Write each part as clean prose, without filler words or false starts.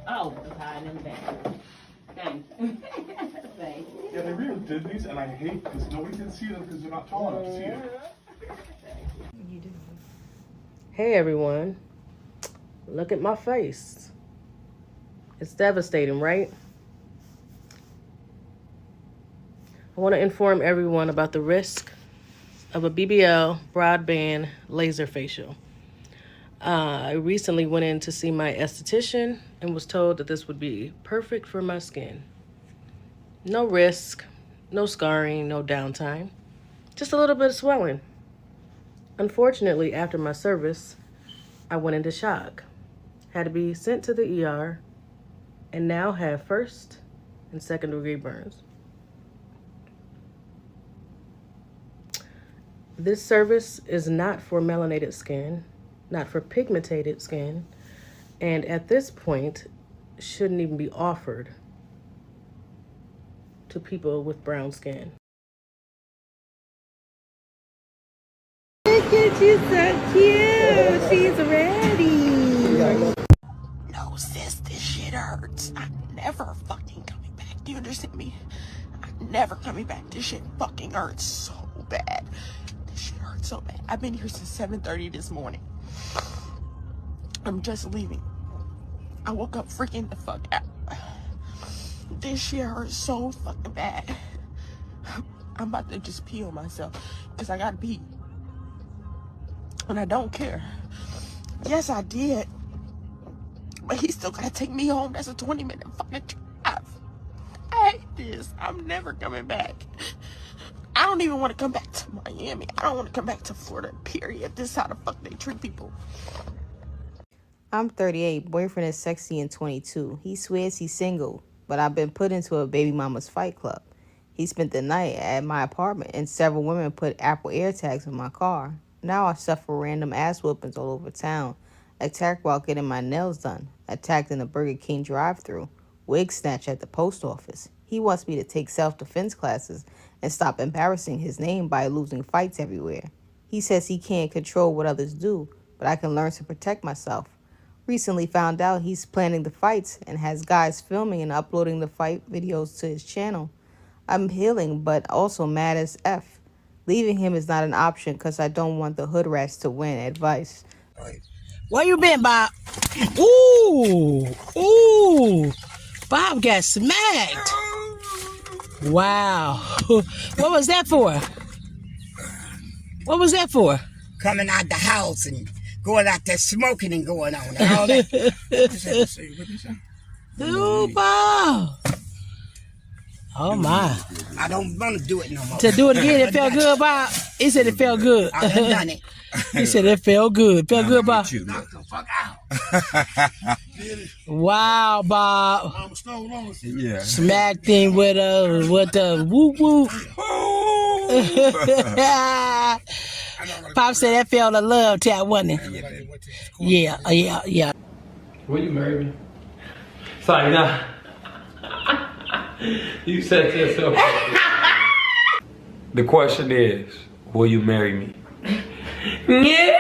Oh, it's hiding in the bathroom. Thanks. Thanks. Yeah, they really did these, and I hate because nobody can see them because they're not tall enough to see them. You do. Hey everyone, look at my face. It's devastating, right? I want to inform everyone about the risk of a BBL broadband laser facial. I recently went in to see my esthetician and was told that this would be perfect for my skin. No risk, no scarring, no downtime, just a little bit of swelling. Unfortunately, after my service, I went into shock, had to be sent to the ER, and now have first and second degree burns. This service is not for melanated skin, not for pigmented skin, and at this point, shouldn't even be offered to people with brown skin. Look at you, so cute. She's ready. No, sis, this shit hurts. I'm never fucking coming back. Do you understand me? I'm never coming back. This shit fucking hurts so bad. This shit hurts so bad. I've been here since 7:30 this morning. I'm just leaving. I woke up freaking the fuck out. This shit hurts so fucking bad. I'm about to just pee on myself because I gotta pee. And I don't care. Yes, I did. But he still gotta take me home. That's a 20-minute fucking drive. I hate this. I'm never coming back. I don't even want to come back to Miami. I don't want to come back to Florida, period. This is how the fuck they treat people. I'm 38. Boyfriend is sexy and 22. He swears he's single, but I've been put into a baby mama's fight club. He spent the night at my apartment, and several women put Apple AirTags in my car. Now I suffer random ass whoopings all over town. Attacked while getting my nails done. Attacked in the Burger King drive-thru. Wig snatch at the post office. He wants me to take self-defense classes and stop embarrassing his name by losing fights everywhere. He says he can't control what others do, but I can learn to protect myself. Recently found out he's planning the fights and has guys filming and uploading the fight videos to his channel. I'm healing, but also mad as F. Leaving him is not an option because I don't want the hood rats to win. Advice. Where you been, Bob? Ooh, ooh. Bob got smacked. Wow. What was that for? What was that for? Coming out the house and going out there smoking and going on and all that. Ooh, Bob. Oh, my. I don't want to do it no more. To do it again, it felt good, Bob? He said it felt good. I done done it. He said it felt good. Felt good, Bob? Knock the fuck out. Wow, Bob. Yeah. Smacked him with the whoop whoop. Pop said that felt a love tap, wasn't it? Yeah. Will you marry me? Sorry, nah. You said to yourself. The question is, will you marry me? Yeah.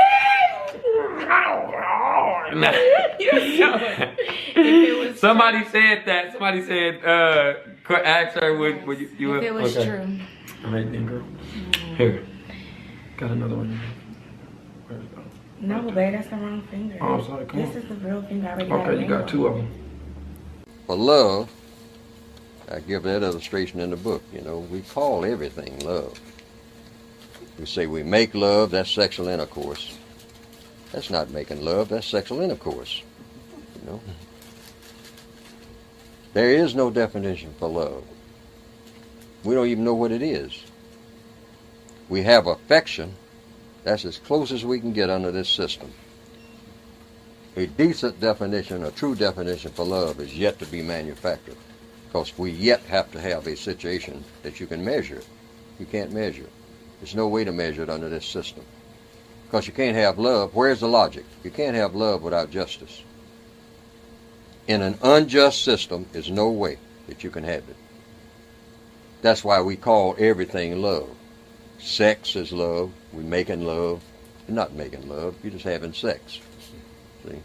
Somebody said that. Somebody said, ask her, would you If it was true. All right, then, girl. Here. Got another one. Where's it go? No, babe, that's the wrong finger. Oh, I'm sorry. Come on. This is the real finger I already got. Okay, you got two of them. For love, I give that illustration in the book. You know, we call everything love. We say we make love, that's sexual intercourse. That's not making love, that's sexual intercourse. You know? There is no definition for love. We don't even know what it is. We have affection. That's as close as we can get under this system. A decent definition, a true definition for love is yet to be manufactured, because we yet have to have a situation that you can measure. You can't measure it. There's no way to measure it under this system. Because you can't have love. Where's the logic? You can't have love without justice. In an unjust system, there's no way that you can have it. That's why we call everything love. Sex is love. We're making love. You're not making love. You're just having sex. See?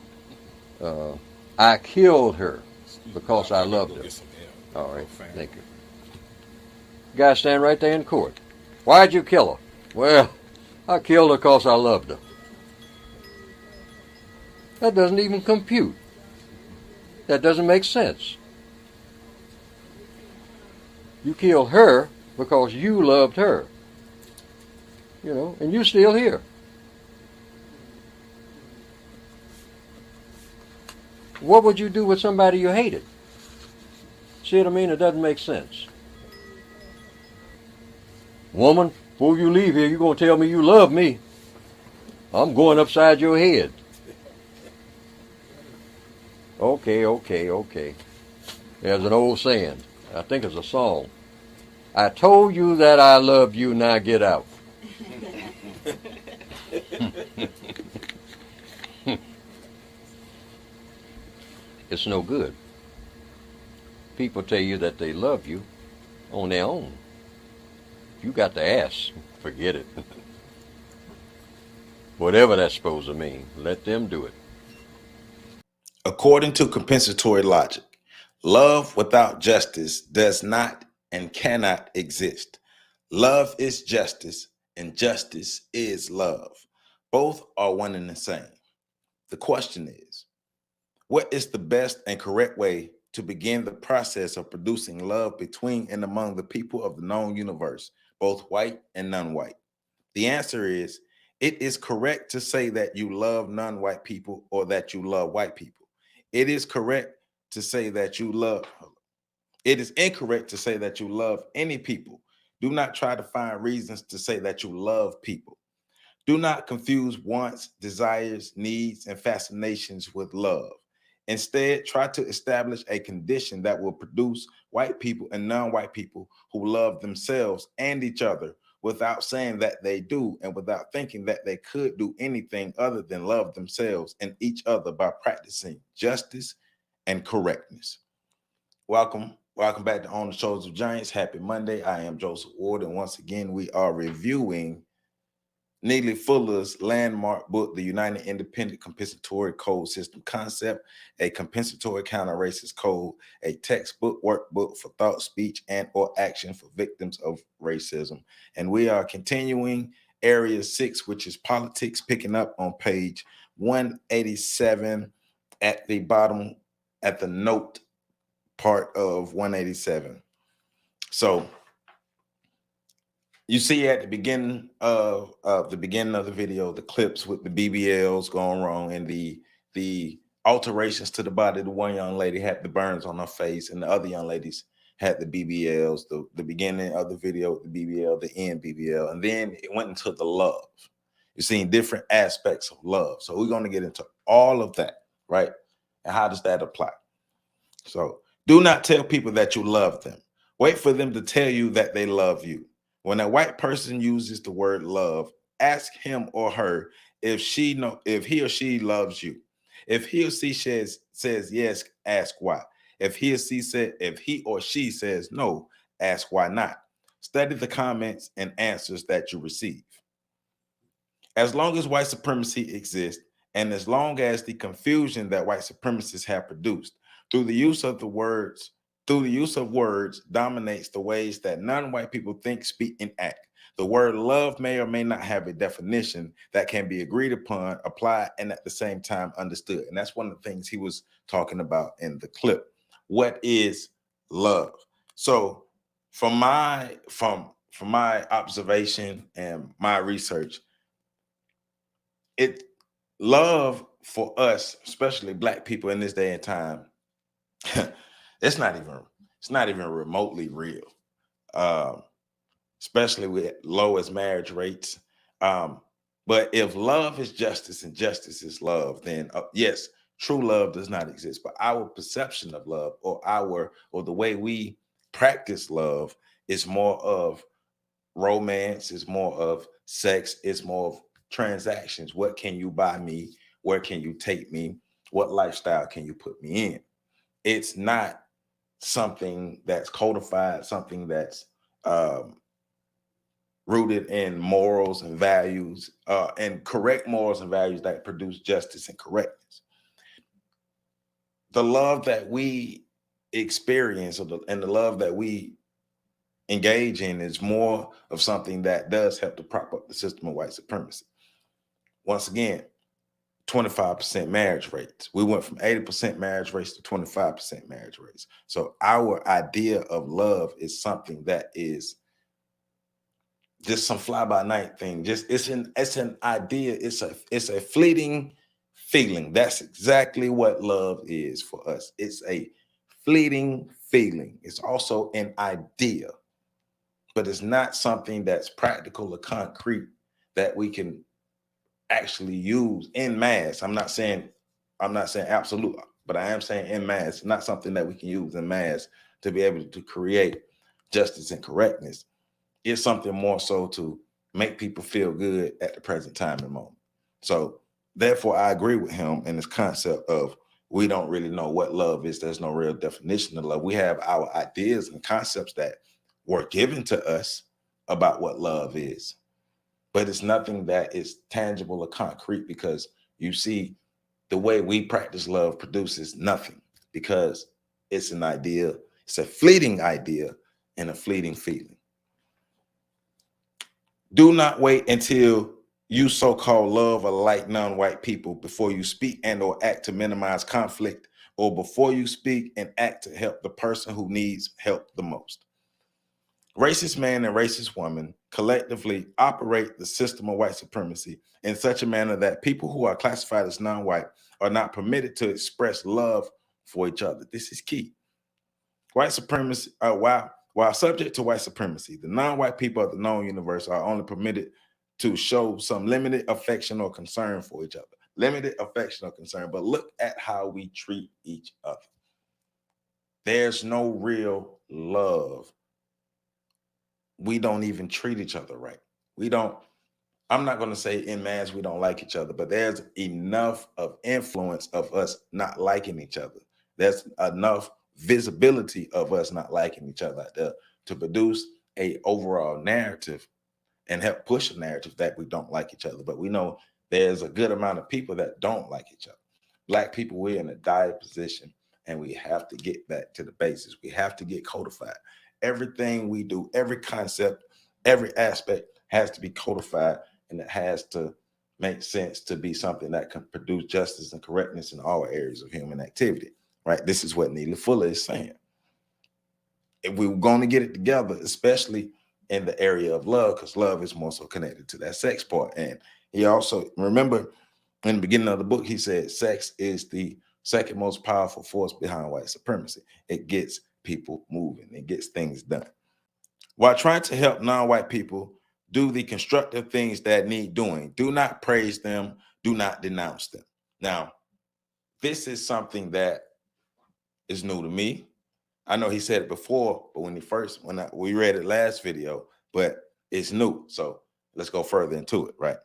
I killed her. because I loved her. All right, thank you. Guy stand right there in court. Why'd you kill her? Well, I killed her because I loved her. That doesn't even compute. That doesn't make sense. You killed her because you loved her. You know, and you're still here. What would you do with somebody you hated? See what I mean? It doesn't make sense. Woman, before you leave here, you're going to tell me you love me. I'm going upside your head. Okay. There's an old saying. I think it's a song. I told you that I loved you, now get out. It's no good. People tell you that they love you on their own. You got to ask. Forget it. Whatever that's supposed to mean, let them do it. According to compensatory logic, love without justice does not and cannot exist. Love is justice, and justice is love. Both are one and the same. The question is, what is the best and correct way to begin the process of producing love between and among the people of the known universe, both white and non-white? The answer is, it is correct to say that you love non-white people or that you love white people. It is correct to say that you love. It is incorrect to say that you love any people. Do not try to find reasons to say that you love people. Do not confuse wants, desires, needs, and fascinations with love. Instead, try to establish a condition that will produce white people and non-white people who love themselves and each other without saying that they do and without thinking that they could do anything other than love themselves and each other by practicing justice and correctness. Welcome back to On the Shoulders of Giants. Happy Monday. I am Joseph Ward, and once again, we are reviewing Neely Fuller's landmark book, The United Independent Compensatory Code System Concept, a compensatory counter-racist code, a textbook workbook for thought, speech, and or action for victims of racism. And we are continuing Area 6, which is politics, picking up on page 187 at the bottom, at the note part of 187. So you see at the beginning of the video, the clips with the BBLs going wrong and the alterations to the body. The one young lady had the burns on her face, and the other young ladies had the BBLs. The beginning of the video with the BBL, the end BBL, and then it went into the love. You're seeing different aspects of love. So we're going to get into all of that, right? And how does that apply? So do not tell people that you love them. Wait for them to tell you that they love you. When a white person uses the word love, ask him or her if he or she loves you. If he or she says yes, ask why. If he or she says no, ask why not. Study the comments and answers that you receive. As long as white supremacy exists, and as long as the confusion that white supremacists have produced through the use of words dominates the ways that non-white people think, speak, and act. The word love may or may not have a definition that can be agreed upon, applied, and at the same time understood. And that's one of the things he was talking about in the clip. What is love? So from my observation and my research, love for us, especially Black people in this day and time, it's not even remotely real, especially with lowest marriage rates. But if love is justice and justice is love, then yes, true love does not exist. But our perception of love, or the way we practice love, is more of romance, is more of sex, it's more of transactions. What can you buy me? Where can you take me? What lifestyle can you put me in? It's not something that's codified, something that's rooted in morals and values, and correct morals and values that produce justice and correctness. the love that we experience and the love that we engage in is more of something that does help to prop up the system of white supremacy. Once again, 25% marriage rates. We went from 80% marriage rates to 25% marriage rates. So our idea of love is something that is just some fly by night thing. Just it's an idea. It's a fleeting feeling. That's exactly what love is for us. It's a fleeting feeling. It's also an idea, but it's not something that's practical or concrete that we can actually use in mass. I'm not saying absolute, but I am saying in mass, not something that we can use in mass to be able to create justice and correctness. It's something more so to make people feel good at the present time and moment. So therefore, I agree with him in this concept of we don't really know what love is. There's no real definition of love. We have our ideas and concepts that were given to us about what love is, but it's nothing that is tangible or concrete, because you see the way we practice love produces nothing, because it's an idea. It's a fleeting idea and a fleeting feeling. Do not wait until you so-called love or like non-white people before you speak and or act to minimize conflict, or before you speak and act to help the person who needs help the most. Racist man and racist woman collectively operate the system of white supremacy in such a manner that people who are classified as non-white are not permitted to express love for each other. This is key. White supremacy, while subject to white supremacy, the non-white people of the known universe are only permitted to show some limited affection or concern for each other. Limited affection or concern, but look at how we treat each other. There's no real love. We don't even treat each other right. I'm not going to say in mass we don't like each other, but there's enough of influence of us not liking each other. There's enough visibility of us not liking each other out there to produce a overall narrative and help push a narrative that we don't like each other. But we know there's a good amount of people that don't like each other. Black people, we're in a dire position, and we have to get back to the basics. We have to get codified. Everything we do, every concept, every aspect has to be codified, and it has to make sense to be something that can produce justice and correctness in all areas of human activity. Right? This is what Neely Fuller is saying. If we were going to get it together, especially in the area of love, because love is more so connected to that sex part. And he also, remember, in the beginning of the book, he said sex is the second most powerful force behind white supremacy. It gets people moving. It gets things done. While trying to help non-white people do the constructive things that need doing, do not praise them. Do not denounce them. Now, this is something that is new to me. I know he said it before, but we read it last video, but it's new. So let's go further into it, right?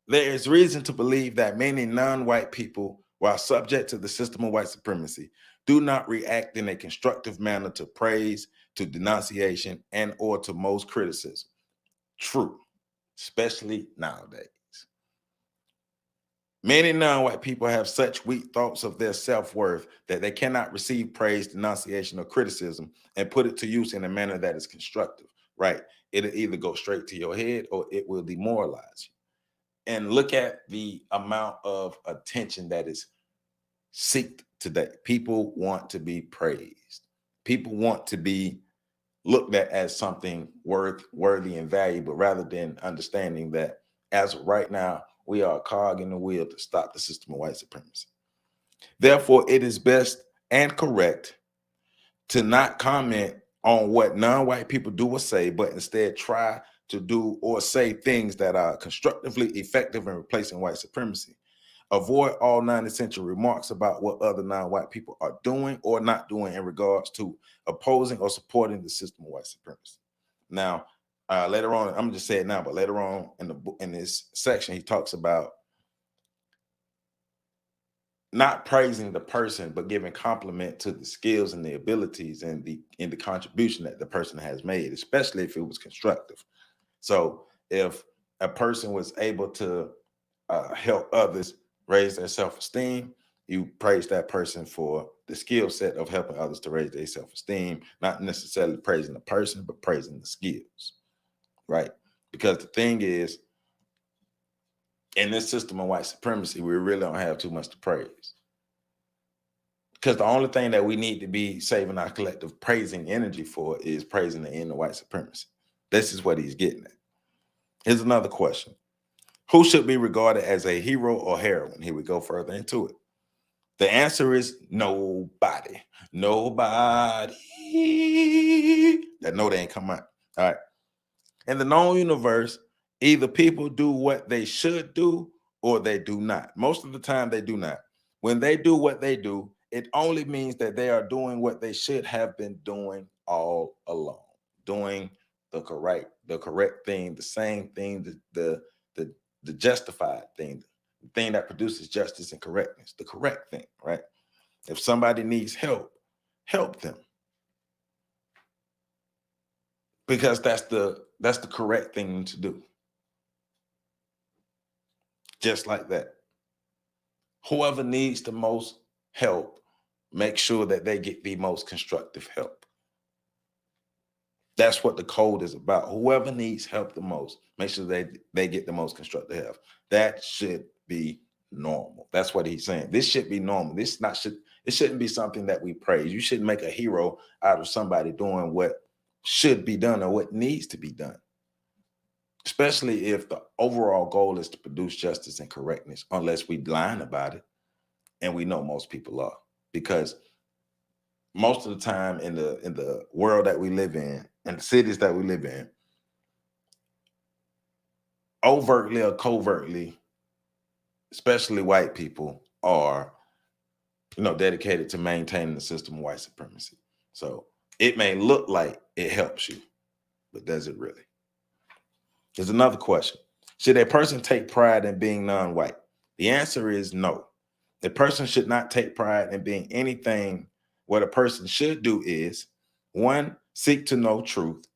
There is reason to believe that many non-white people, while subject to the system of white supremacy, do not react in a constructive manner to praise, to denunciation, and or to most criticism. True, especially nowadays. Many non-white people have such weak thoughts of their self-worth that they cannot receive praise, denunciation, or criticism and put it to use in a manner that is constructive, right? It'll either go straight to your head or it will demoralize you. And look at the amount of attention that is sought today. People want to be praised. People want to be looked at as something worthy and valuable, rather than understanding that as of right now, we are a cog in the wheel to stop the system of white supremacy. Therefore, it is best and correct to not comment on what non-white people do or say, but instead try to do or say things that are constructively effective in replacing white supremacy. Avoid all non-essential remarks about what other non-white people are doing or not doing in regards to opposing or supporting the system of white supremacy. Now, later on, I'm just saying now, but later on in this section, he talks about not praising the person, but giving compliment to the skills and the abilities and the contribution that the person has made, especially if it was constructive. So if a person was able to help others raise their self-esteem you praise that person for the skill set of helping others to raise their self-esteem, not necessarily praising the person, but praising the skills, right? Because the thing is, in this system of white supremacy, we really don't have too much to praise. Because the only thing that we need to be saving our collective praising energy for is praising the end of white supremacy. This is what he's getting at. Here's another question. Who should be regarded as a hero or heroine? Here we go further into it. The answer is nobody. Nobody. That no, they ain't come out. All right. In the known universe, either people do what they should do or they do not. Most of the time, they do not. When they do what they do, it only means that they are doing what they should have been doing all along, doing the correct thing, the same thing, the justified thing, the thing that produces justice and correctness, the correct thing, right? If somebody needs help, help them. Because that's the correct thing to do. Just like that. Whoever needs the most help, make sure that they get the most constructive help. That's what the code is about. Whoever needs help the most, make sure they get the most constructive help. That should be normal. That's what he's saying. This should be normal. It shouldn't be something that we praise. You shouldn't make a hero out of somebody doing what should be done or what needs to be done. Especially if the overall goal is to produce justice and correctness, unless we lying about it. And we know most people are, because most of the time in the world that we live in, and the cities that we live in, overtly or covertly, especially white people, are, dedicated to maintaining the system of white supremacy. So it may look like it helps you, but does it really? Here's another question. Should a person take pride in being non-white? The answer is no. The person should not take pride in being anything. What a person should do is, 1, seek to know truth.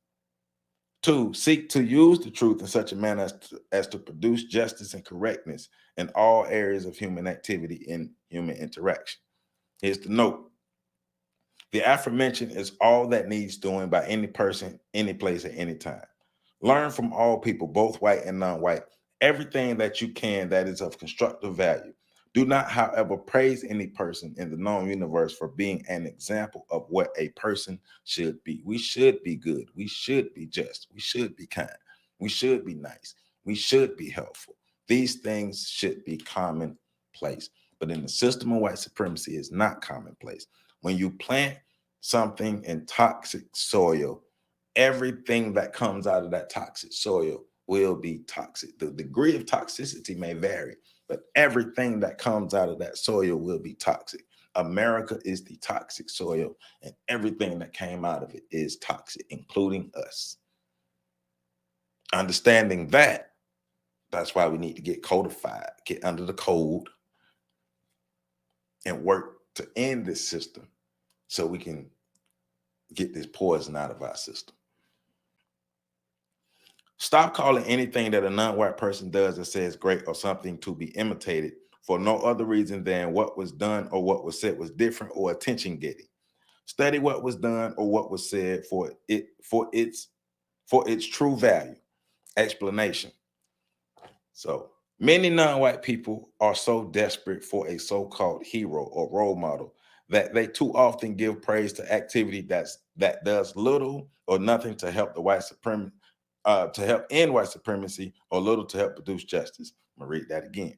2, seek to use the truth in such a manner as to produce justice and correctness in all areas of human activity and human interaction. Here's the note. The aforementioned is all that needs doing by any person, any place, at any time. Learn from all people, both white and non-white, everything that you can that is of constructive value. Do not, however, praise any person in the known universe for being an example of what a person should be. We should be good. We should be just. We should be kind. We should be nice. We should be helpful. These things should be commonplace. But in the system of white supremacy, it's not commonplace. When you plant something in toxic soil, everything that comes out of that toxic soil will be toxic. The degree of toxicity may vary, but everything that comes out of that soil will be toxic. America is the toxic soil, and everything that came out of it is toxic, including us. Understanding that, that's why we need to get codified, get under the code, and work to end this system so we can get this poison out of our system. Stop calling anything that a non-white person does or says great or something to be imitated for no other reason than what was done or what was said was different or attention-getting. Study what was done or what was said for its true value. Explanation. So many non-white people are so desperate for a so-called hero or role model that they too often give praise to activity that does little or nothing to help the white supremacy. To help end white supremacy, or little to help produce justice. I'm gonna read that again.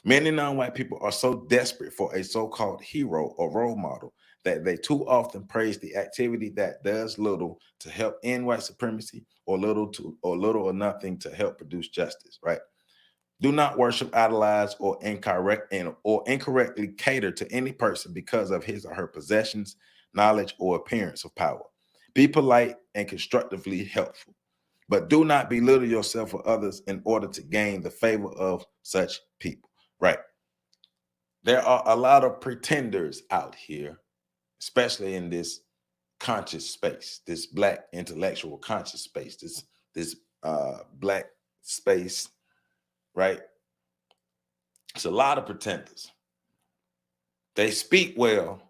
Many non-white people are so desperate for a so-called hero or role model that they too often praise the activity that does little to help end white supremacy, or little or nothing to help produce justice. Right? Do not worship, idolize, or incorrectly cater to any person because of his or her possessions, knowledge, or appearance of power. Be polite and constructively helpful. But do not belittle yourself or others in order to gain the favor of such people, right? There are a lot of pretenders out here, especially in this conscious space, this Black intellectual conscious space, this Black space, right? It's a lot of pretenders. They speak well,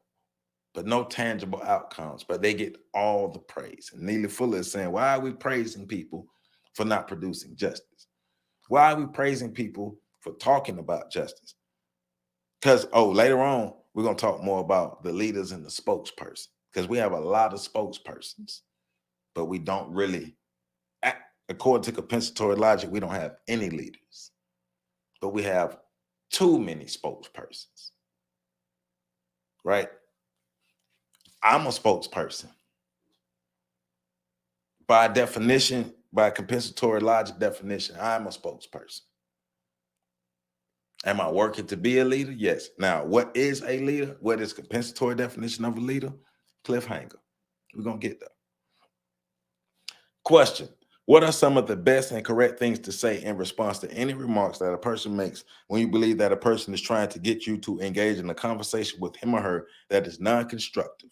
but no tangible outcomes, but they get all the praise. And Neely Fuller is saying, why are we praising people for not producing justice? Why are we praising people for talking about justice? Because, later on, we're going to talk more about the leaders and the spokesperson, because we have a lot of spokespersons, but we don't really, according to compensatory logic, we don't have any leaders, but we have too many spokespersons, right? I'm a spokesperson. By definition, by compensatory logic definition, I'm a spokesperson. Am I working to be a leader? Yes. Now, what is a leader? What is compensatory definition of a leader? Cliffhanger. We're going to get there. Question. What are some of the best and correct things to say in response to any remarks that a person makes when you believe that a person is trying to get you to engage in a conversation with him or her that is non-constructive?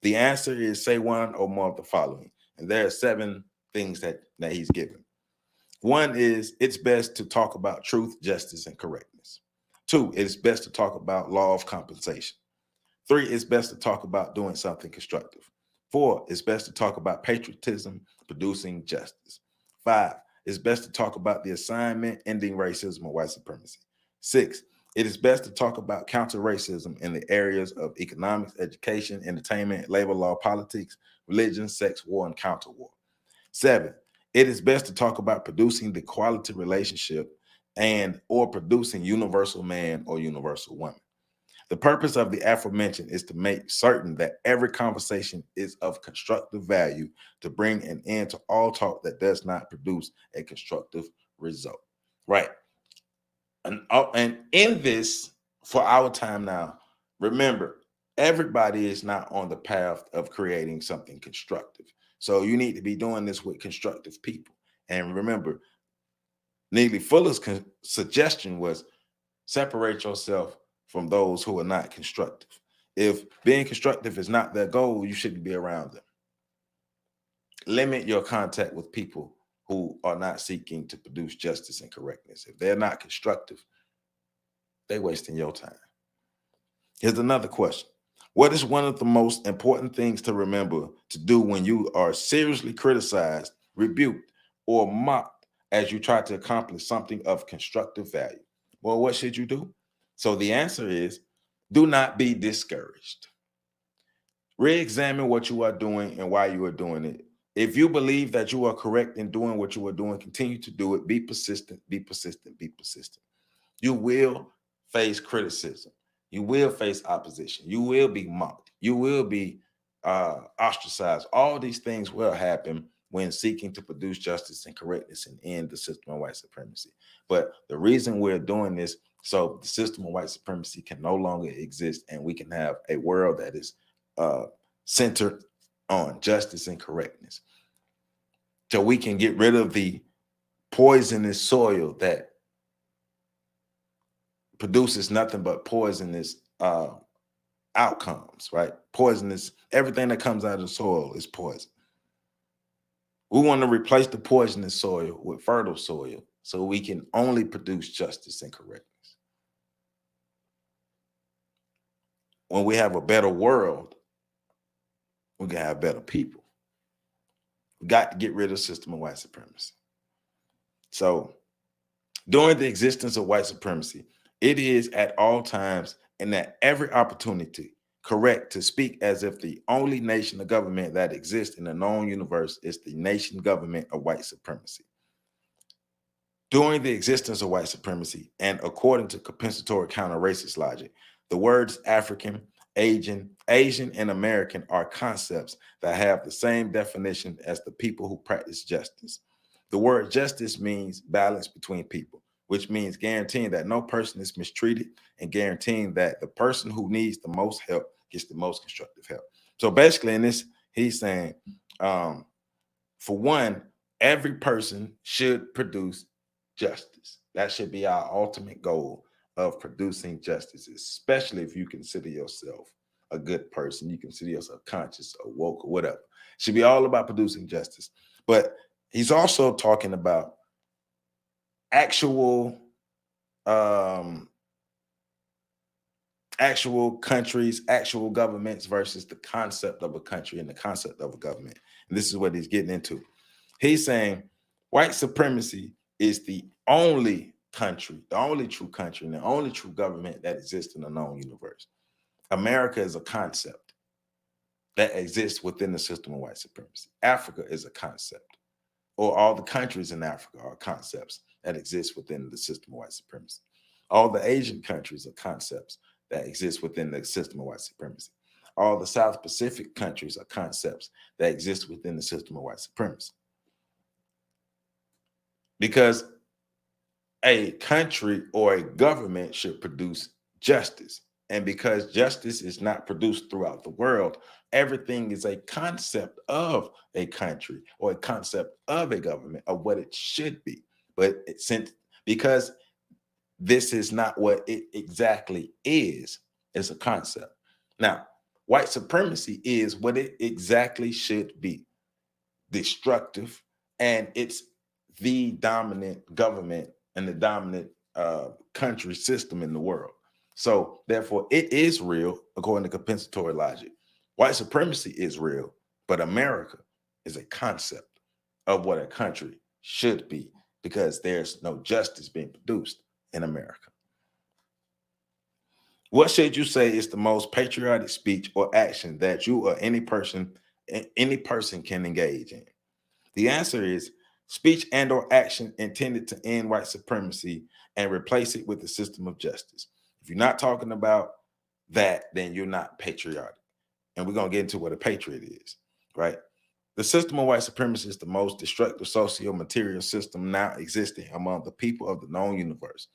The answer is say one or more of the following. And there are 7 things that he's given. 1 is it's best to talk about truth, justice, and correctness. 2, it's best to talk about law of compensation. 3, it's best to talk about doing something constructive. 4, it's best to talk about patriotism, producing justice. 5, it's best to talk about the assignment, ending racism and white supremacy. 6, it is best to talk about counter-racism in the areas of economics, education, entertainment, labor law, politics, religion, sex, war, and counter-war. 7, it is best to talk about producing the quality relationship and or producing universal man or universal woman. The purpose of the aforementioned is to make certain that every conversation is of constructive value to bring an end to all talk that does not produce a constructive result. Right. And in this, for our time now, remember, everybody is not on the path of creating something constructive. So you need to be doing this with constructive people. And remember, Neely Fuller's suggestion was separate yourself from those who are not constructive. If being constructive is not their goal, you shouldn't be around them. Limit your contact with people who are not seeking to produce justice and correctness. If they're not constructive, they're wasting your time. Here's another question. What is one of the most important things to remember to do when you are seriously criticized, rebuked, or mocked as you try to accomplish something of constructive value? Well, what should you do? So the answer is, do not be discouraged. Re-examine what you are doing and why you are doing it. If you believe that you are correct in doing what you are doing, continue to do it. Be persistent, be persistent, be persistent. You will face criticism. You will face opposition. You will be mocked. You will be ostracized. All these things will happen when seeking to produce justice and correctness and end the system of white supremacy. But the reason we're doing this, so the system of white supremacy can no longer exist and we can have a world that is centered on justice and correctness. So we can get rid of the poisonous soil that produces nothing but poisonous outcomes, right? Poisonous, everything that comes out of the soil is poison. We want to replace the poisonous soil with fertile soil so we can only produce justice and correctness. When we have a better world, we can have better people. We got to get rid of the system of white supremacy. So during the existence of white supremacy, it is at all times and at every opportunity correct to speak as if the only nation of government that exists in the known universe is the nation government of white supremacy. During the existence of white supremacy, and according to compensatory counter-racist logic, the words African, Asian, and American are concepts that have the same definition as the people who practice justice. The word justice means balance between people, which means guaranteeing that no person is mistreated and guaranteeing that the person who needs the most help gets the most constructive help. So basically in this, he's saying, for one, every person should produce justice. That should be our ultimate goal of producing justice, especially if you consider yourself a good person, you consider yourself conscious or woke or whatever. It should be all about producing justice. But he's also talking about actual actual countries, actual governments versus the concept of a country and the concept of a government. And this is what he's getting into. He's saying white supremacy is the only country, the only true country, and the only true government that exists in the known universe. America is a concept that exists within the system of white supremacy. Africa is a concept, or all the countries in Africa are concepts that exist within the system of white supremacy. All the Asian countries are concepts that exist within the system of white supremacy. All the South Pacific countries are concepts that exist within the system of white supremacy. Because a country or a government should produce justice. And because justice is not produced throughout the world, everything is a concept of a country or a concept of a government of what it should be. But because this is not what it exactly is, it's a concept. Now, white supremacy is what it exactly should be: destructive, and it's the dominant government and the dominant country system in the world. So therefore, it is real according to compensatory logic. White supremacy is real, but America is a concept of what a country should be, because there's no justice being produced in America. What should you say is the most patriotic speech or action that you or any person can engage in? The answer is speech and or action intended to end white supremacy and replace it with the system of justice. If you're not talking about that, then you're not patriotic. And we're going to get into what a patriot is, right? The system of white supremacy is the most destructive socio-material system now existing among the people of the known universe.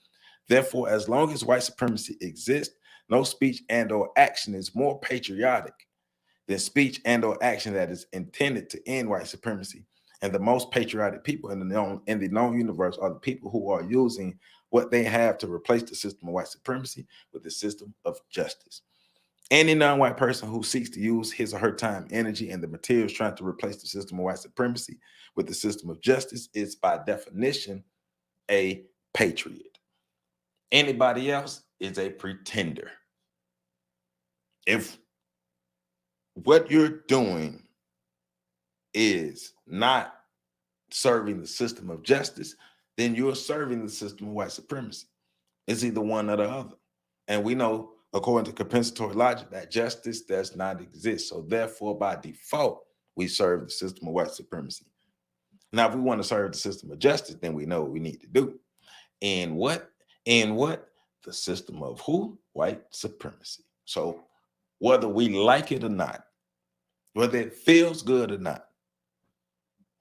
Therefore, as long as white supremacy exists, no speech and or action is more patriotic than speech and or action that is intended to end white supremacy. And the most patriotic people in the known universe are the people who are using what they have to replace the system of white supremacy with the system of justice. Any non-white person who seeks to use his or her time, energy, and the materials trying to replace the system of white supremacy with the system of justice is by definition a patriot. Anybody else is a pretender. If what you're doing is not serving the system of justice, then you're serving the system of white supremacy. It's either one or the other. And we know, according to compensatory logic, that justice does not exist. So therefore, by default, we serve the system of white supremacy. Now, if we want to serve the system of justice, then we know what we need to do. And what? The system of who? White supremacy. So whether we like it or not, whether it feels good or not,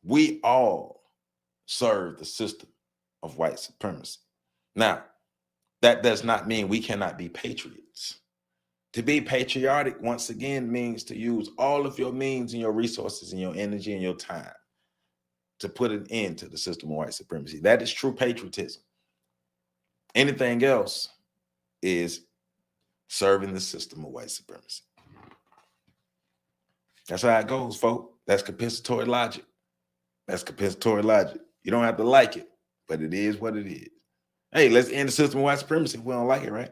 we all serve the system of white supremacy. Now, that does not mean we cannot be patriots. To be patriotic, once again, means to use all of your means and your resources and your energy and your time to put an end to the system of white supremacy. That is true patriotism. Anything else is serving the system of white supremacy. That's how it goes, folks. That's compensatory logic. That's compensatory logic. You don't have to like it, but it is what it is. Hey, let's end the system of white supremacy if we don't like it, right?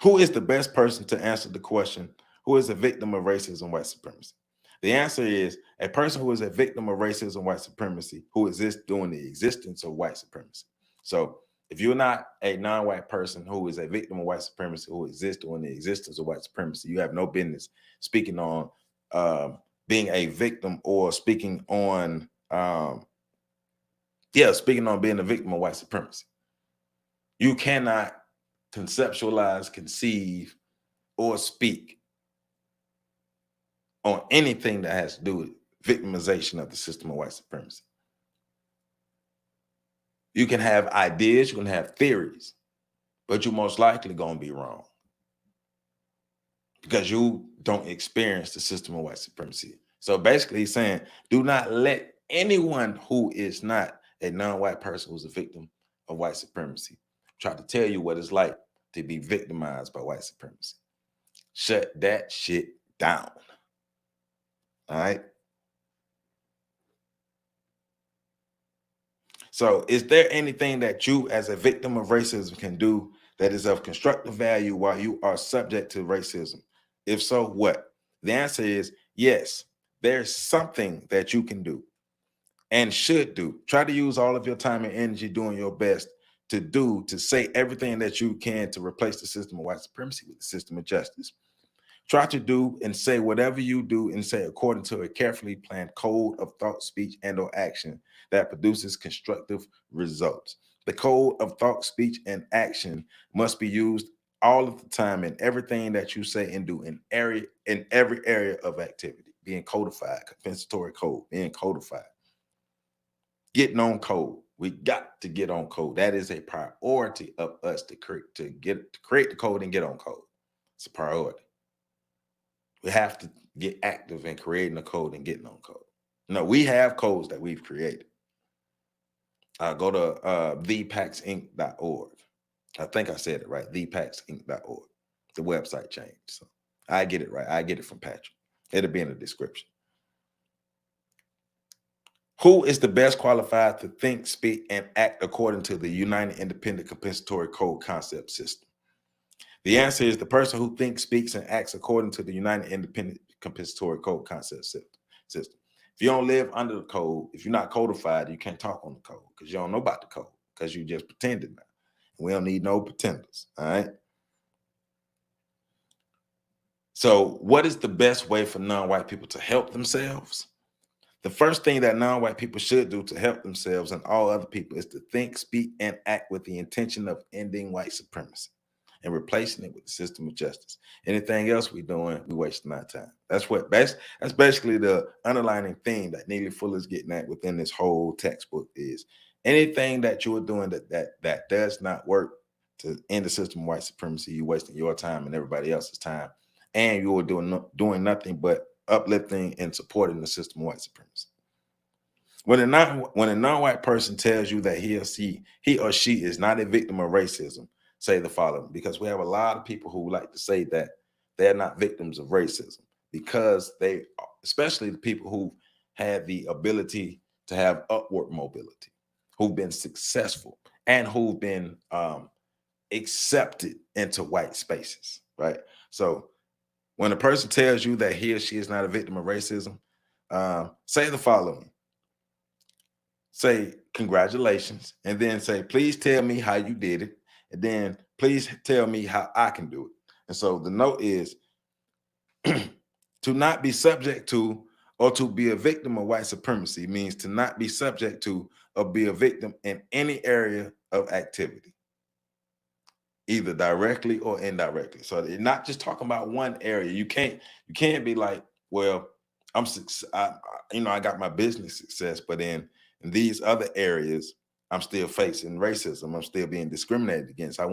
Who is the best person to answer the question, who is a victim of racism and white supremacy? The answer is a person who is a victim of racism and white supremacy who exists during the existence of white supremacy. So if you're not a non-white person who is a victim of white supremacy who exists during the existence of white supremacy, you have no business speaking on being a victim or speaking on being a victim of white supremacy. You cannot conceptualize, conceive, or speak on anything that has to do with victimization of the system of white supremacy. You can have ideas, you can have theories, but you're most likely going to be wrong because you don't experience the system of white supremacy. So basically he's saying, do not let anyone who is not a non-white person who's a victim of white supremacy try to tell you what it's like to be victimized by white supremacy. Shut that shit down. All right? So is there anything that you as a victim of racism can do that is of constructive value while you are subject to racism? If so, what? The answer is yes. There's something that you can do and should do. Try to use all of your time and energy doing your best to say everything that you can to replace the system of white supremacy with the system of justice. Try to do and say whatever you do and say according to a carefully planned code of thought, speech, and or action that produces constructive results. The code of thought, speech, and action must be used all of the time in everything that you say and do in every area of activity, being codified, compensatory code, being codified. Getting on code. We got to get on code. That is a priority of us to create the code and get on code. It's a priority. We have to get active in creating a code and getting on code. No, we have codes that we've created. Go to thepaxinc.org. I think I said it right, thepaxinc.org. The website changed. So I get it right. I get it from Patrick. It'll be in the description. Who is the best qualified to think, speak, and act according to the United Independent Compensatory Code concept system? The answer is the person who thinks, speaks, and acts according to the United Independent Compensatory Code concept system. If you don't live under the code, if you're not codified, you can't talk on the code because you don't know about the code because you just pretended now. We don't need no pretenders, all right? So what is the best way for non-white people to help themselves? The first thing that non-white people should do to help themselves and all other people is to think, speak, and act with the intention of ending white supremacy and replacing it with the system of justice. Anything else we're doing, we're wasting our time. That's basically the underlining theme that Neely Fuller's getting at within this whole textbook is anything that you're doing that does not work to end the system of white supremacy, you're wasting your time and everybody else's time, and you're doing nothing but uplifting and supporting the system of white supremacy. When a non-white person tells you that he or she is not a victim of racism, say the following, because we have a lot of people who like to say that they're not victims of racism because they, especially the people who had the ability to have upward mobility, who've been successful and who've been accepted into white spaces, right? So when a person tells you that he or she is not a victim of racism, say the following. Say, congratulations, and then say, please tell me how you did it, and then please tell me how I can do it. And so the note is to not be subject to or to be a victim of white supremacy means to not be subject to or be a victim in any area of activity, either directly or indirectly. So they're not just talking about one area. You can't be like, well, I got my business success, but in these other areas, I'm still facing racism. I'm still being discriminated against. I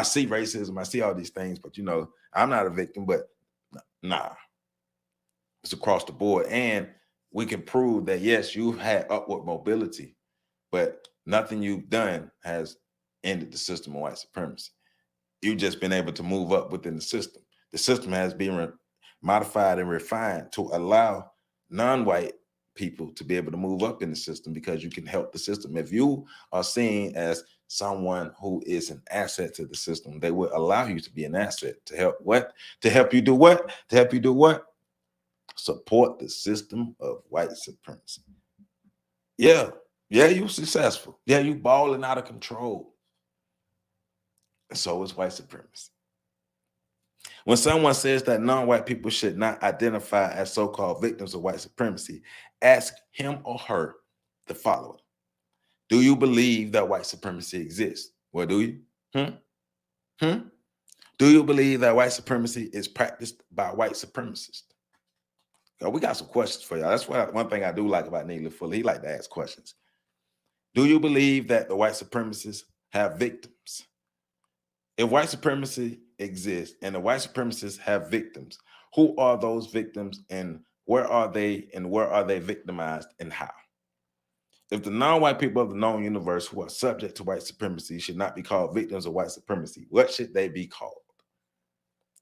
see racism, I see all these things, but I'm not a victim, but nah, it's across the board. And we can prove that, yes, you've had upward mobility, but nothing you've done has ended the system of white supremacy. You've just been able to move up within the system. The system has been modified and refined to allow non-white people to be able to move up in the system because you can help the system. If you are seen as someone who is an asset to the system, they will allow you to be an asset to help what? To help you do what? To help you do what? Support the system of white supremacy. Yeah, you successful. Yeah, you balling out of control. And so is white supremacy. When someone says that non-white people should not identify as so-called victims of white supremacy, ask him or her the following. Do you believe that white supremacy exists? Well, do you? Do you believe that white supremacy is practiced by white supremacists? We got some questions for y'all. That's one thing I do like about Neely Fuller. He like to ask questions. Do you believe that the white supremacists have victims? If white supremacy exists and the white supremacists have victims, who are those victims and where are they victimized and how? If the non-white people of the known universe who are subject to white supremacy should not be called victims of white supremacy, what should they be called?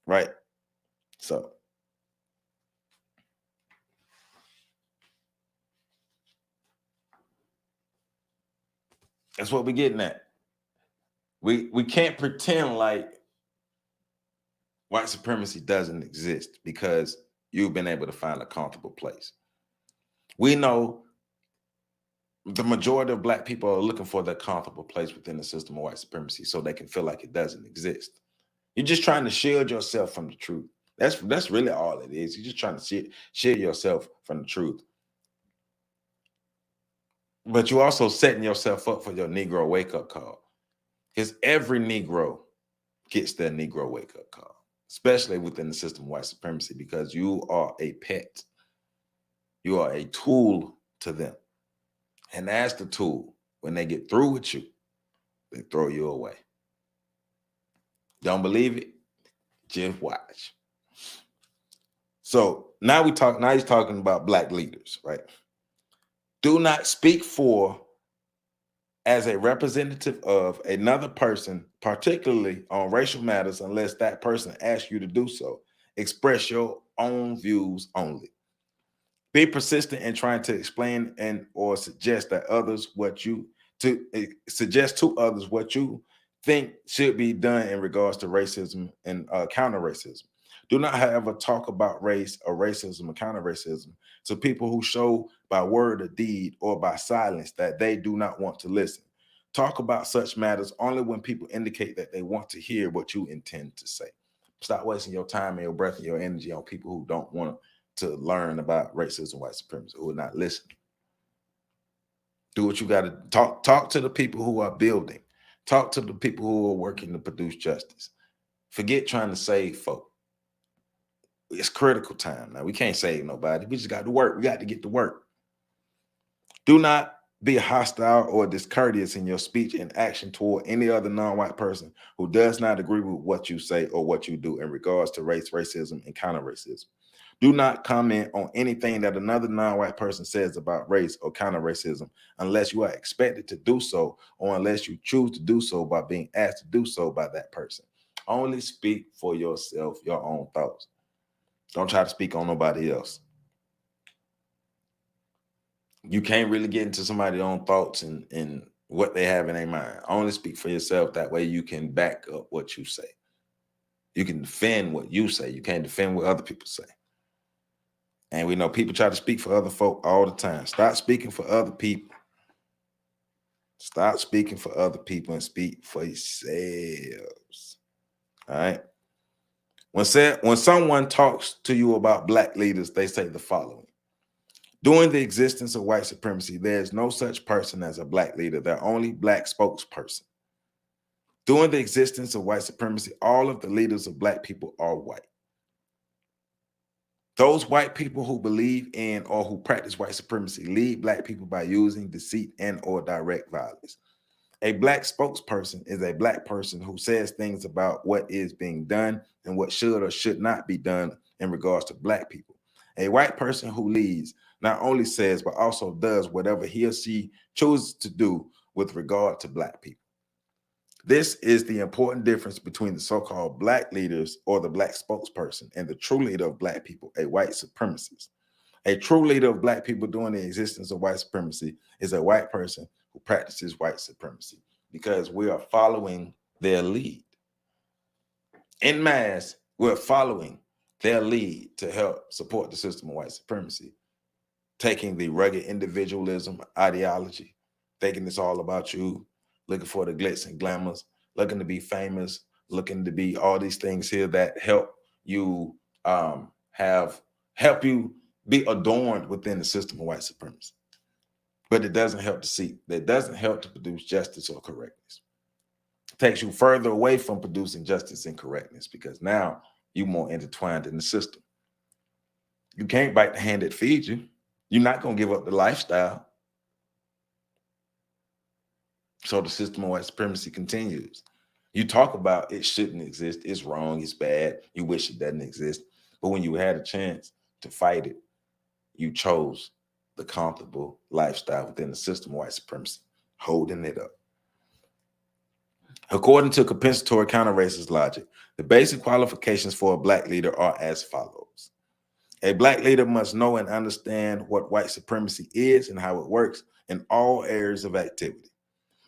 Right? So that's what we're getting at. We can't pretend like white supremacy doesn't exist because you've been able to find a comfortable place. We know the majority of black people are looking for their comfortable place within the system of white supremacy so they can feel like it doesn't exist. You're just trying to shield yourself from the truth. That's really all it is. You're just trying to shield yourself from the truth. But you're also setting yourself up for your Negro wake-up call. Because every Negro gets their Negro wake-up call, especially within the system of white supremacy, because you are a pet. You are a tool to them. And as the tool, when they get through with you, they throw you away. Don't believe it? Just watch. So now he's talking about black leaders, right? Do not speak for as a representative of another person, particularly on racial matters, unless that person asks you to do so. Express your own views only. Be persistent in trying to explain and or suggest to others what you think should be done in regards to racism and counter-racism. Do not, however, talk about race or racism or counter-racism to people who show by word or deed or by silence that they do not want to listen. Talk about such matters only when people indicate that they want to hear what you intend to say. Stop wasting your time and your breath and your energy on people who don't want to learn about racism, white supremacy, who are not listening. Do what you got to talk to the people who are building. Talk to the people who are working to produce justice. Forget trying to save folk. It's critical time now. We can't save nobody. We just got to work. We got to get to work. Do not be hostile or discourteous in your speech and action toward any other non-white person who does not agree with what you say or what you do in regards to race, racism, and counter-racism. Do not comment on anything that another non-white person says about race or counter-racism unless you are expected to do so or unless you choose to do so by being asked to do so by that person. Only speak for yourself, your own thoughts. Don't try to speak on nobody else. You can't really get into somebody's own thoughts and what they have in their mind. Only speak for yourself. That way you can back up what you say. You can defend what you say. You can't defend what other people say. And we know people try to speak for other folk all the time. Stop speaking for other people. Stop speaking for other people and speak for yourselves. All right? When someone talks to you about black leaders, they say the following. During the existence of white supremacy, there is no such person as a black leader. There are only black spokespersons. During the existence of white supremacy, all of the leaders of black people are white. Those white people who believe in or who practice white supremacy lead black people by using deceit and or direct violence. A black spokesperson is a black person who says things about what is being done and what should or should not be done in regards to black people. A white person who leads not only says, but also does whatever he or she chooses to do with regard to black people. This is the important difference between the so-called black leaders or the black spokesperson and the true leader of black people, a white supremacist. A true leader of black people during the existence of white supremacy is a white person who practices white supremacy because we are following their lead. En masse, we're following their lead to help support the system of white supremacy, taking the rugged individualism ideology, thinking it's all about you, looking for the glitz and glamours, looking to be famous, looking to be all these things here that help you help you be adorned within the system of white supremacy. But it doesn't help to see. That doesn't help to produce justice or correctness. It takes you further away from producing justice and correctness because now you're more intertwined in the system. You can't bite the hand that feeds you. You're not going to give up the lifestyle. So the system of white supremacy continues. You talk about it shouldn't exist, it's wrong, it's bad, you wish it doesn't exist. But when you had a chance to fight it, you chose the comfortable lifestyle within the system of white supremacy, holding it up. According to compensatory counter-racist logic, the basic qualifications for a black leader are as follows. A black leader must know and understand what white supremacy is and how it works in all areas of activity.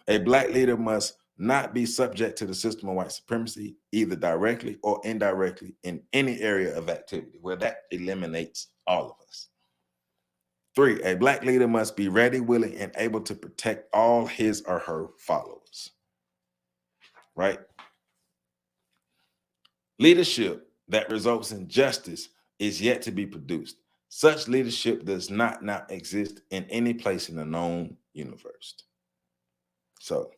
A black leader must not be subject to the system of white supremacy, either directly or indirectly in any area of activity, where that eliminates all of us. 3, a black leader must be ready, willing, and able to protect all his or her followers. Right? Leadership that results in justice is yet to be produced. Such leadership does not now exist in any place in the known universe. So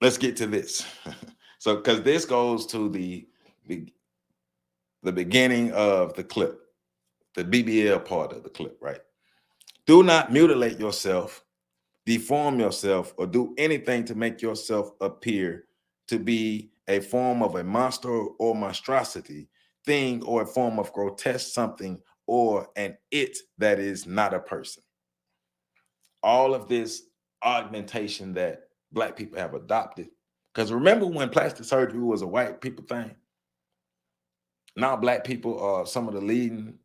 let's get to this. So, because this goes to the beginning of the clip, the BBL part of the clip, right? Do not mutilate yourself, deform yourself, or do anything to make yourself appear to be a form of a monster or monstrosity, thing, or a form of grotesque something, or an it that is not a person. All of this augmentation that black people have adopted. Because remember when plastic surgery was a white people thing? Now black people are some of the leading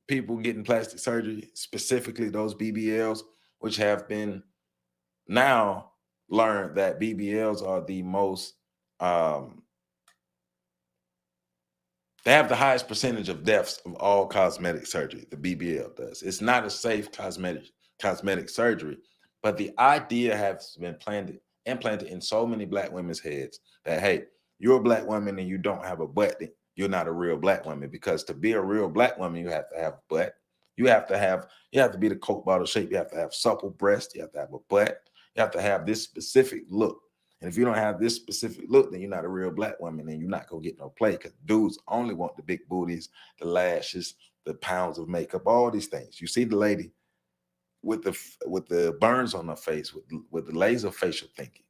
people getting plastic surgery, specifically those BBLs, which have been now learned that BBLs are the most, they have the highest percentage of deaths of all cosmetic surgery. The BBL does. It's not a safe cosmetic surgery, but the idea has been implanted in so many black women's heads that, hey, you're a black woman and you don't have a butt, you're not a real black woman. Because to be a real black woman, you have to have a butt. You have to be the Coke bottle shape. You have to have supple breasts. You have to have a butt. You have to have this specific look. And if you don't have this specific look, then you're not a real black woman and you're not going to get no play, because dudes only want the big booties, the lashes, the pounds of makeup, all these things. You see the lady with the burns on her face, with the laser facial thinking,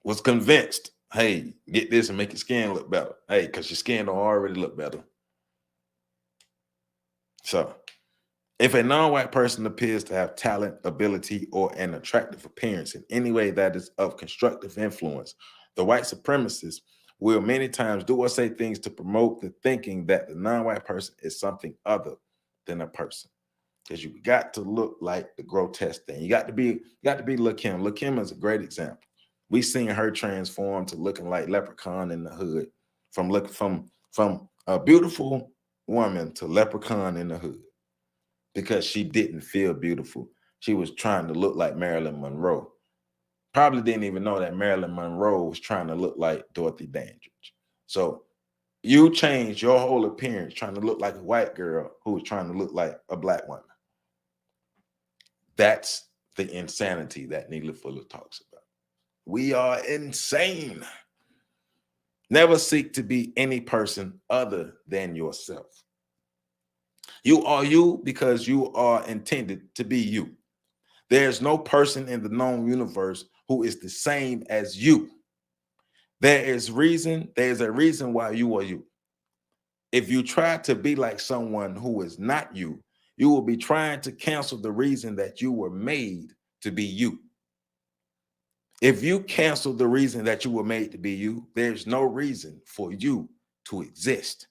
was convinced, hey, get this and make your skin look better. Hey, because your skin don't already look better. So if a non-white person appears to have talent, ability, or an attractive appearance in any way that is of constructive influence, the white supremacists will many times do or say things to promote the thinking that the non-white person is something other than a person. Because you got to look like the grotesque thing. You got to be Lil' Kim. Lil' Kim is a great example. We seen her transform to looking like Leprechaun in the hood, from a beautiful woman to Leprechaun in the hood. Because she didn't feel beautiful. She was trying to look like Marilyn Monroe. Probably didn't even know that Marilyn Monroe was trying to look like Dorothy Dandridge. So you changed your whole appearance trying to look like a white girl who was trying to look like a black woman. That's the insanity that Neely Fuller talks about. We are insane. Never seek to be any person other than yourself. You are you because you are intended to be you. There's no person in the known universe who is the same as you. There's a reason why you are you. If you try to be like someone who is not you, you will be trying to cancel the reason that you were made to be you. If you cancel the reason that you were made to be you, there's no reason for you to exist.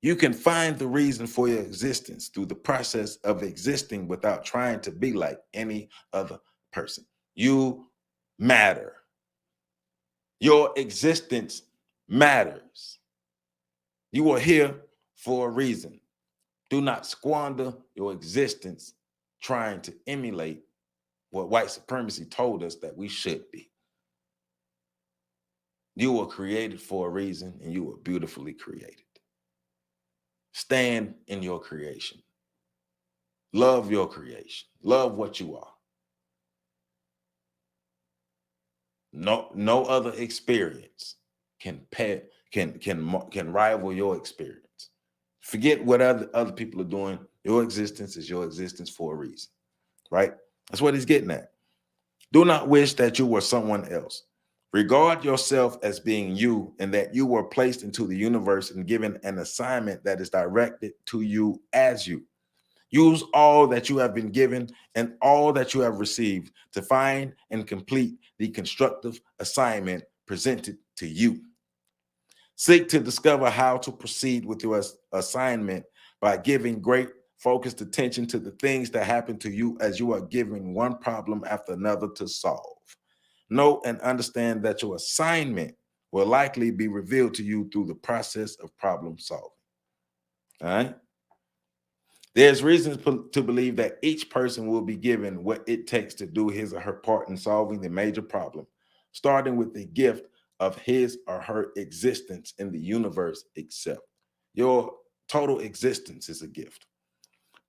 You can find the reason for your existence through the process of existing without trying to be like any other person. You matter. Your existence matters. You are here for a reason. Do not squander your existence trying to emulate what white supremacy told us that we should be. You were created for a reason, and you were beautifully created. Stand in your creation. Love your creation. Love what you are. No other experience can rival your experience. Forget what other people are doing. Your existence is your existence for a reason, right? That's what he's getting at. Do not wish that you were someone else. Regard yourself as being you, and that you were placed into the universe and given an assignment that is directed to you as you. Use all that you have been given and all that you have received to find and complete the constructive assignment presented to you. Seek to discover how to proceed with your assignment by giving great focused attention to the things that happen to you as you are given one problem after another to solve. Know and understand that your assignment will likely be revealed to you through the process of problem solving. All right? There's reasons to believe that each person will be given what it takes to do his or her part in solving the major problem, starting with the gift of his or her existence in the universe itself. Your total existence is a gift.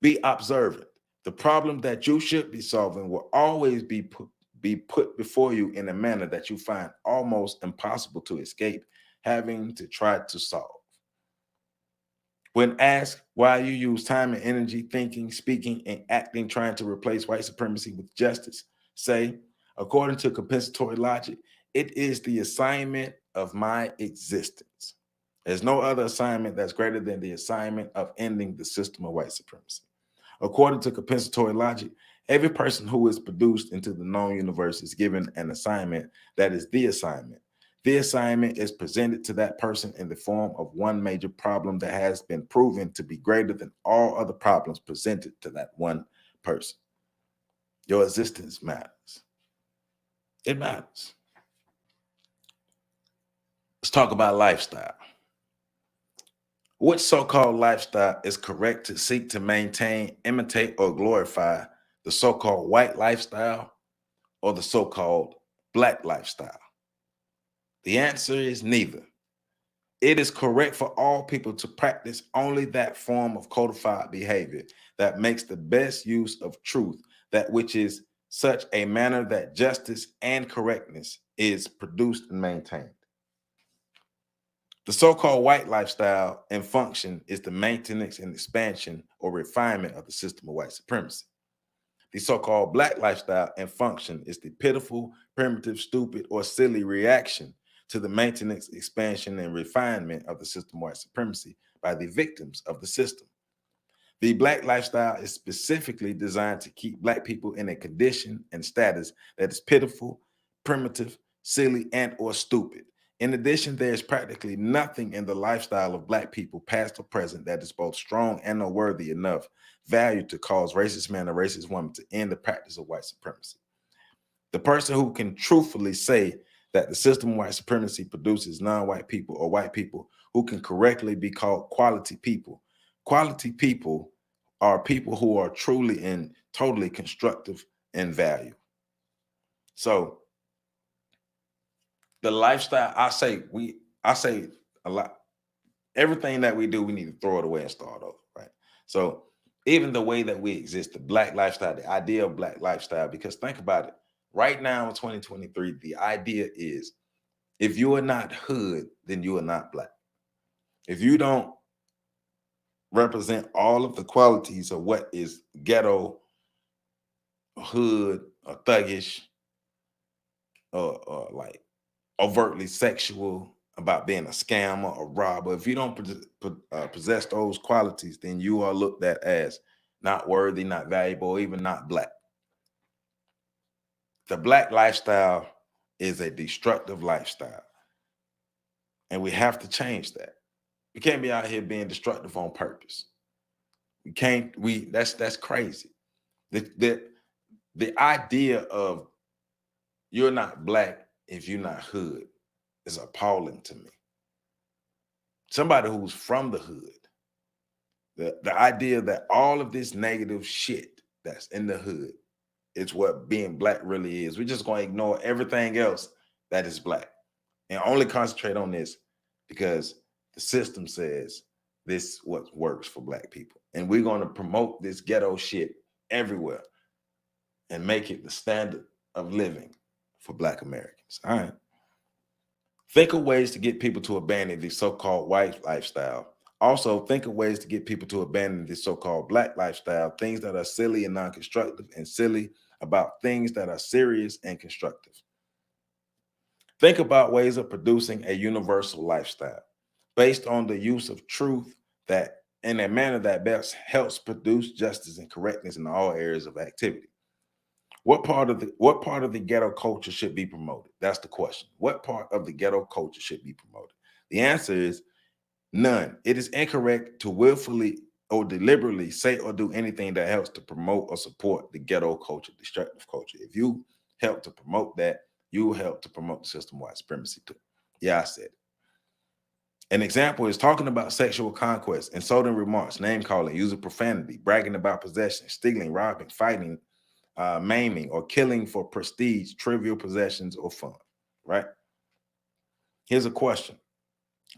Be observant. The problem that you should be solving will always be put before you in a manner that you find almost impossible to escape having to try to solve. When asked why you use time and energy thinking, speaking, and acting trying to replace white supremacy with justice, say, according to compensatory logic, it is the assignment of my existence. There's no other assignment that's greater than the assignment of ending the system of white supremacy. According to compensatory logic, every person who is produced into the known universe is given an assignment that is the assignment. The assignment is presented to that person in the form of one major problem that has been proven to be greater than all other problems presented to that one person. Your existence matters. It matters. Let's talk about lifestyle. Which so-called lifestyle is correct to seek to maintain, imitate, or glorify the so-called white lifestyle or the so-called black lifestyle? The answer is neither. It is correct for all people to practice only that form of codified behavior that makes the best use of truth, that which is such a manner that justice and correctness is produced and maintained. The so-called white lifestyle and function is the maintenance and expansion or refinement of the system of white supremacy. The so-called black lifestyle and function is the pitiful, primitive, stupid, or silly reaction to the maintenance, expansion, and refinement of the system of white supremacy by the victims of the system. The black lifestyle is specifically designed to keep black people in a condition and status that is pitiful, primitive, silly, and or stupid. In addition, there is practically nothing in the lifestyle of black people, past or present, that is both strong and unworthy enough value to cause racist man or racist woman to end the practice of white supremacy. The person who can truthfully say that the system of white supremacy produces non-white people or white people who can correctly be called quality people. Quality people are people who are truly and totally constructive in value. So the lifestyle, I say a lot, everything that we do, we need to throw it away and start over, right? So even the way that we exist, the black lifestyle, the idea of black lifestyle, because think about it, right now in 2023, the idea is if you are not hood, then you are not black. If you don't represent all of the qualities of what is ghetto, hood, or thuggish, or like overtly sexual, about being a scammer or robber, if you don't possess those qualities, then you are looked at as not worthy, not valuable, or even not black. The black lifestyle is a destructive lifestyle, and we have to change that. We can't be out here being destructive on purpose. We can't. That's crazy. The idea of you're not black if you're not hood is appalling to me. Somebody who's from the hood, the idea that all of this negative shit that's in the hood is what being black really is. We're just going to ignore everything else that is black and only concentrate on this because the system says this what works for black people. And we're going to promote this ghetto shit everywhere and make it the standard of living for black Americans. All right. Think of ways to get people to abandon the so-called white lifestyle. Also, think of ways to get people to abandon the so-called black lifestyle, things that are silly and non-constructive, and silly about things that are serious and constructive. Think about ways of producing a universal lifestyle based on the use of truth that in a manner that best helps produce justice and correctness in all areas of activity. What part of the ghetto culture should be promoted? That's the question. What part of the ghetto culture should be promoted? The answer is none. It is incorrect to willfully or deliberately say or do anything that helps to promote or support the ghetto culture, destructive culture. If you help to promote that, you help to promote the system of white supremacy too. Yeah, I said it. An example is talking about sexual conquest, insulting remarks, name calling, using profanity, bragging about possession, stealing, robbing, fighting, maiming, or killing for prestige, trivial possessions, or fun, right? Here's a question.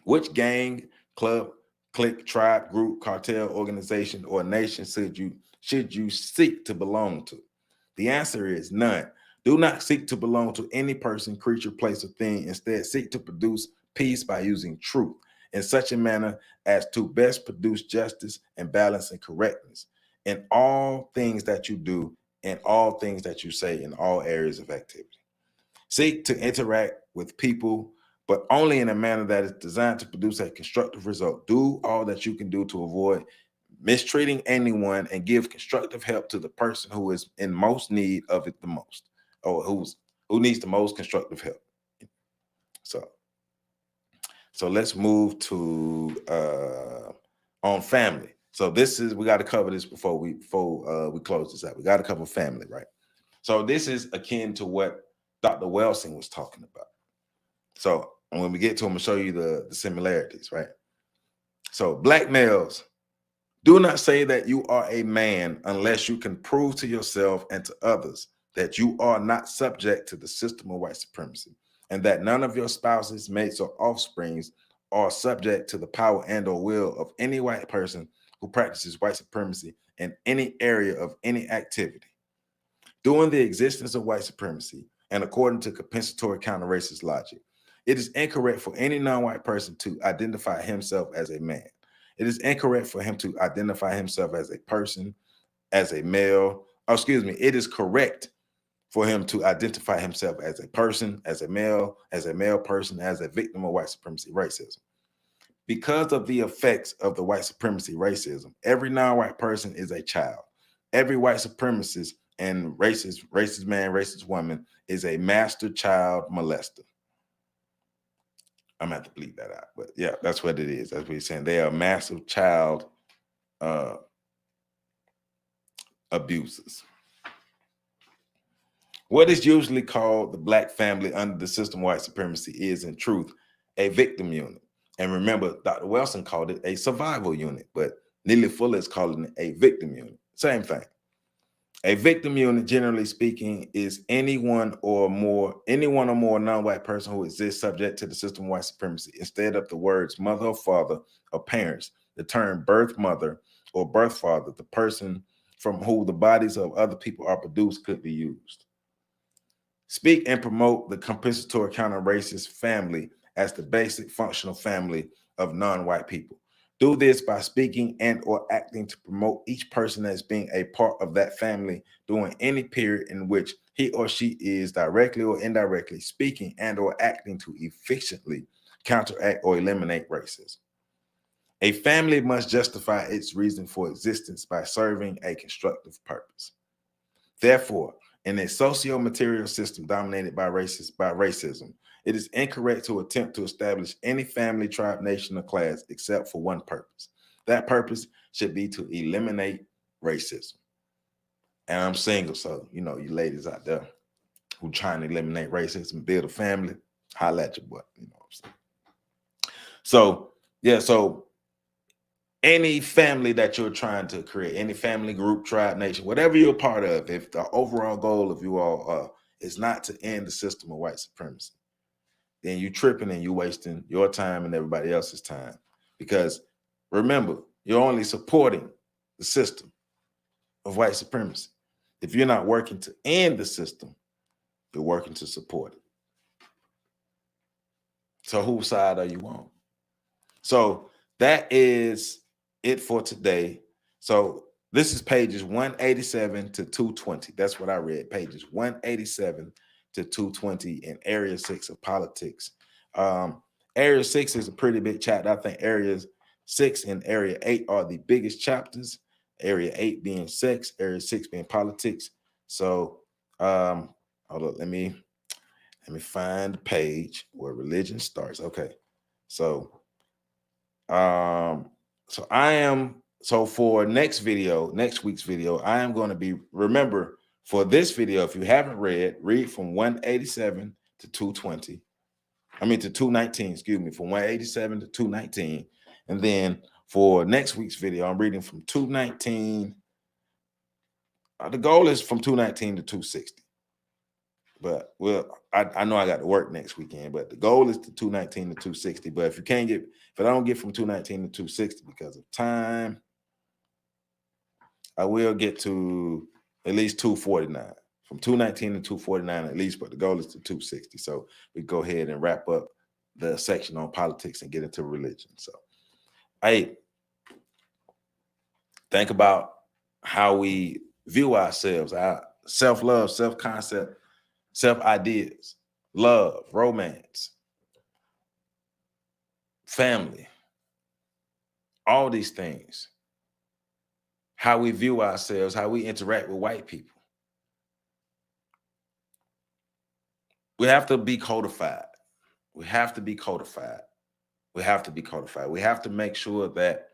Which gang, club, clique, tribe, group, cartel, organization, or nation should you seek to belong to? The answer is none. Do not seek to belong to any person, creature, place, or thing. Instead, seek to produce peace by using truth in such a manner as to best produce justice and balance and correctness in all things that you do, in all things that you say, in all areas of activity. Seek to interact with people, but only in a manner that is designed to produce a constructive result. Do all that you can do to avoid mistreating anyone and give constructive help to the person who is in most need of it the most, or who needs the most constructive help. So let's move to on family. So we got to cover this before we close this out. We got to cover family, right? So this is akin to what Dr. Welsing was talking about. So when we get to them, I'll show you the similarities, right? So black males, do not say that you are a man unless you can prove to yourself and to others that you are not subject to the system of white supremacy, and that none of your spouses, mates, or offsprings are subject to the power and or will of any white person who practices white supremacy in any area of any activity. During the existence of white supremacy, and according to compensatory counter-racist logic, it is incorrect for any non-white person to identify himself as a man. It is incorrect for him to identify himself as a person, as a male. Oh, excuse me. It is correct for him to identify himself as a person, as a male person, as a victim of white supremacy racism. Because of the effects of the white supremacy racism, every non-white person is a child. Every white supremacist and racist man, racist woman is a master child molester. I'm gonna have to bleep that out, but yeah, that's what it is. That's what he's saying. They are massive child abusers. What is usually called the black family under the system of white supremacy is, in truth, a victim unit. And remember, Dr. Welsing called it a survival unit, but Neely Fuller is calling it a victim unit. Same thing. A victim unit, generally speaking, is anyone or more non-white person who exists subject to the system of white supremacy. Instead of the words mother or father or parents, the term birth mother or birth father, the person from whom the bodies of other people are produced, could be used. Speak and promote the compensatory counter-racist family as the basic functional family of non-white people. Do this by speaking and or acting to promote each person as being a part of that family during any period in which he or she is directly or indirectly speaking and or acting to efficiently counteract or eliminate racism. A family must justify its reason for existence by serving a constructive purpose. Therefore, in a socio-material system dominated by racism, it is incorrect to attempt to establish any family, tribe, nation, or class except for one purpose. That purpose should be to eliminate racism. And I'm single, so you ladies out there who trying to eliminate racism, build a family, holla at your boy. You know what I'm saying? So yeah, so any family that you're trying to create, any family, group, tribe, nation, whatever you're a part of, if the overall goal of you all is not to end the system of white supremacy, then you tripping and you wasting your time and everybody else's time. Because remember, you're only supporting the system of white supremacy. If you're not working to end the system, you're working to support it. So whose side are you on? So that is it for today. So this is pages 187 to 220. That's what I read, pages 187 to 220 in Area 6 of politics. Area 6 is a pretty big chapter. I think Areas 6 and Area 8 are the biggest chapters. Area 8 being sex, Area 6 being politics. So hold on, let me find the page where religion starts. Okay. So I am So for next week's video, I am going to be, remember, for this video, if you haven't read from 187 to 220. I mean to 219, excuse me, from 187 to 219. And then for next week's video, I'm reading from 219. The goal is from 219 to 260. But I know I got to work next weekend, but the goal is to 219 to 260. But if I don't get from 219 to 260 because of time, I will get to at least 249. From 219 to 249 at least, but the goal is to 260. So we go ahead and wrap up the section on politics and get into religion. So, hey, think about how we view ourselves, our self-love, self-concept, self-ideas, love, romance, family, all these things. How we view ourselves, how we interact with white people. We have to be codified. We have to be codified. We have to be codified. We have to make sure that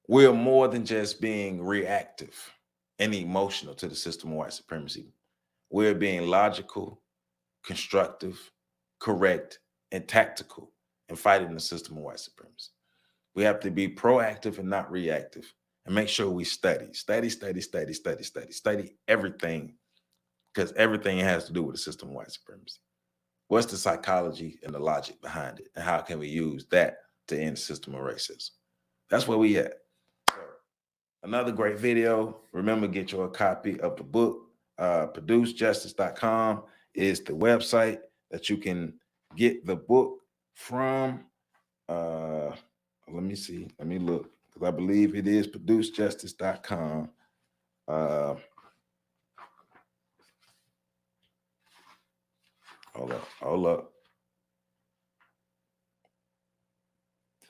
we're more than just being reactive and emotional to the system of white supremacy. We're being logical, constructive, correct, and tactical in fighting the system of white supremacy. We have to be proactive and not reactive, and make sure we study everything, because everything has to do with the system of white supremacy. What's the psychology and the logic behind it, and how can we use that to end the system of racism? That's where we at. So, another great video. Remember, get your copy of the book. ProduceJustice.com is the website that you can get the book from. Let me see. Let me look, because I believe it is ProduceJustice.com. Hold up.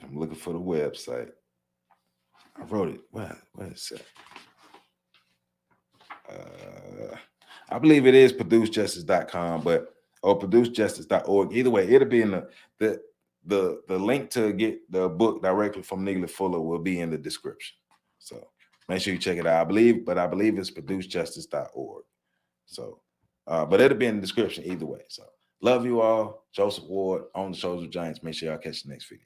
I'm looking for the website. I wrote it. Where is it? I believe it is ProduceJustice.com, or ProduceJustice.org. Either way, it'll be in the link to get the book directly from Neely Fuller will be in the description. So make sure you check it out. I believe it's ProduceJustice.org. So, but it'll be in the description either way. So love you all. Joseph Ward on the Shoulders of Giants. Make sure y'all catch the next video.